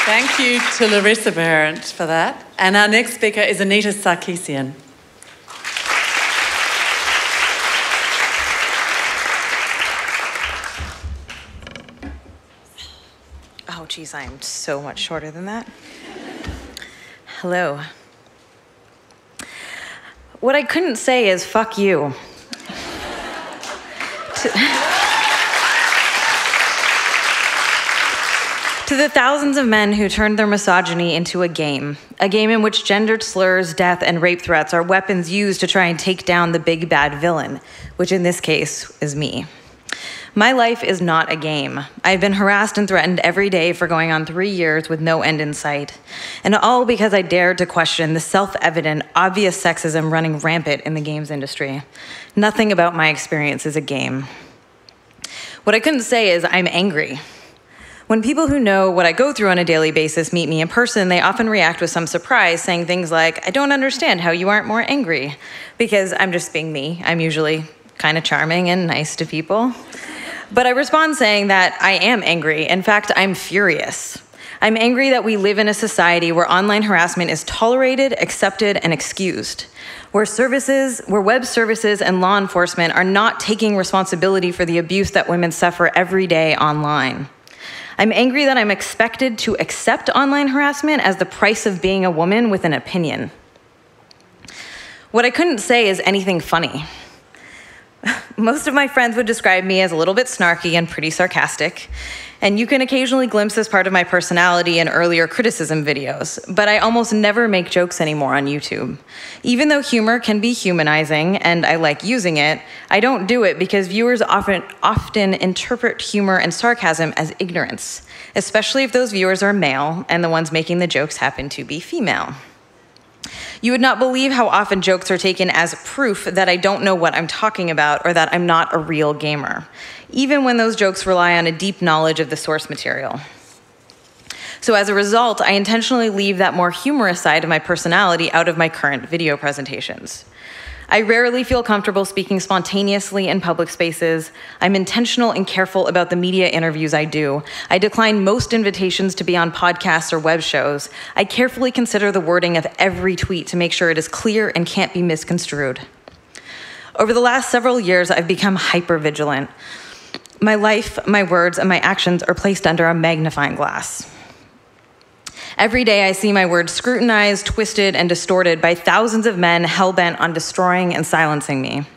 Thank you to Larissa Behrendt for that. And our next speaker is Anita Sarkeesian. Oh, geez, I am so much shorter than that. Hello. What I couldn't say is, fuck you. To the thousands of men who turned their misogyny into a game in which gendered slurs, death, and rape threats are weapons used to try and take down the big bad villain, which in this case is me. My life is not a game. I've been harassed and threatened every day for going on 3 years with no end in sight. And all because I dared to question the self-evident, obvious sexism running rampant in the games industry. Nothing about my experience is a game. What I couldn't say is I'm angry. When people who know what I go through on a daily basis meet me in person, they often react with some surprise, saying things like, I don't understand how you aren't more angry. Because I'm just being me. I'm usually kind of charming and nice to people. But I respond saying that I am angry. In fact, I'm furious. I'm angry that we live in a society where online harassment is tolerated, accepted, and excused. Where web services and law enforcement are not taking responsibility for the abuse that women suffer every day online. I'm angry that I'm expected to accept online harassment as the price of being a woman with an opinion. What I couldn't say is anything funny. Most of my friends would describe me as a little bit snarky and pretty sarcastic, and you can occasionally glimpse this part of my personality in earlier criticism videos, but I almost never make jokes anymore on YouTube. Even though humor can be humanizing, and I like using it, I don't do it because viewers often interpret humor and sarcasm as ignorance, especially if those viewers are male and the ones making the jokes happen to be female. You would not believe how often jokes are taken as proof that I don't know what I'm talking about or that I'm not a real gamer, even when those jokes rely on a deep knowledge of the source material. So as a result, I intentionally leave that more humorous side of my personality out of my current video presentations. I rarely feel comfortable speaking spontaneously in public spaces. I'm intentional and careful about the media interviews I do. I decline most invitations to be on podcasts or web shows. I carefully consider the wording of every tweet to make sure it is clear and can't be misconstrued. Over the last several years, I've become hyper-vigilant. My life, my words, and my actions are placed under a magnifying glass. Every day I see my words scrutinized, twisted, and distorted by thousands of men hell-bent on destroying and silencing me.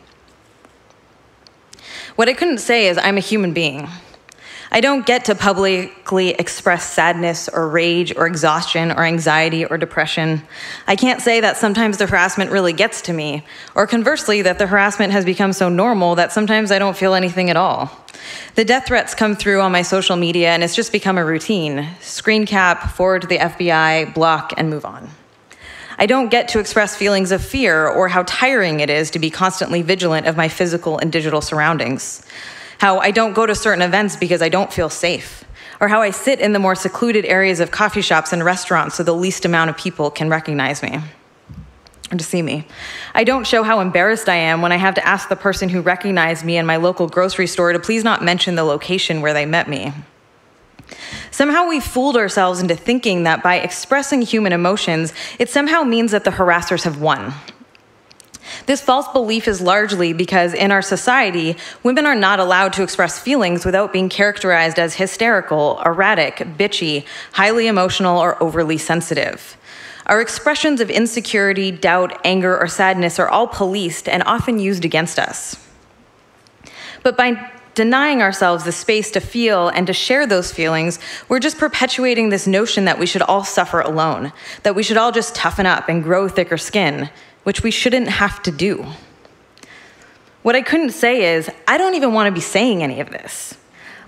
What I couldn't say is I'm a human being. I don't get to publicly express sadness or rage or exhaustion or anxiety or depression. I can't say that sometimes the harassment really gets to me, or conversely, that the harassment has become so normal that sometimes I don't feel anything at all. The death threats come through on my social media and it's just become a routine. Screen cap, forward to the FBI, block, and move on. I don't get to express feelings of fear or how tiring it is to be constantly vigilant of my physical and digital surroundings. How I don't go to certain events because I don't feel safe, or how I sit in the more secluded areas of coffee shops and restaurants so the least amount of people can recognize me or to see me. I don't show how embarrassed I am when I have to ask the person who recognized me in my local grocery store to please not mention the location where they met me. Somehow we fooled ourselves into thinking that by expressing human emotions, it somehow means that the harassers have won. This false belief is largely because in our society, women are not allowed to express feelings without being characterized as hysterical, erratic, bitchy, highly emotional, or overly sensitive. Our expressions of insecurity, doubt, anger, or sadness are all policed and often used against us. But by denying ourselves the space to feel and to share those feelings, we're just perpetuating this notion that we should all suffer alone, that we should all just toughen up and grow thicker skin, which we shouldn't have to do. What I couldn't say is, I don't even want to be saying any of this,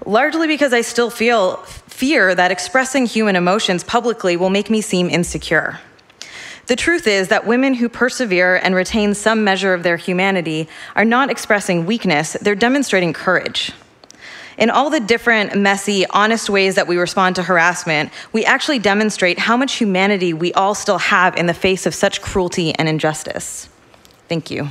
largely because I still fear that expressing human emotions publicly will make me seem insecure. The truth is that women who persevere and retain some measure of their humanity are not expressing weakness, they're demonstrating courage. In all the different, messy, honest ways that we respond to harassment, we actually demonstrate how much humanity we all still have in the face of such cruelty and injustice. Thank you.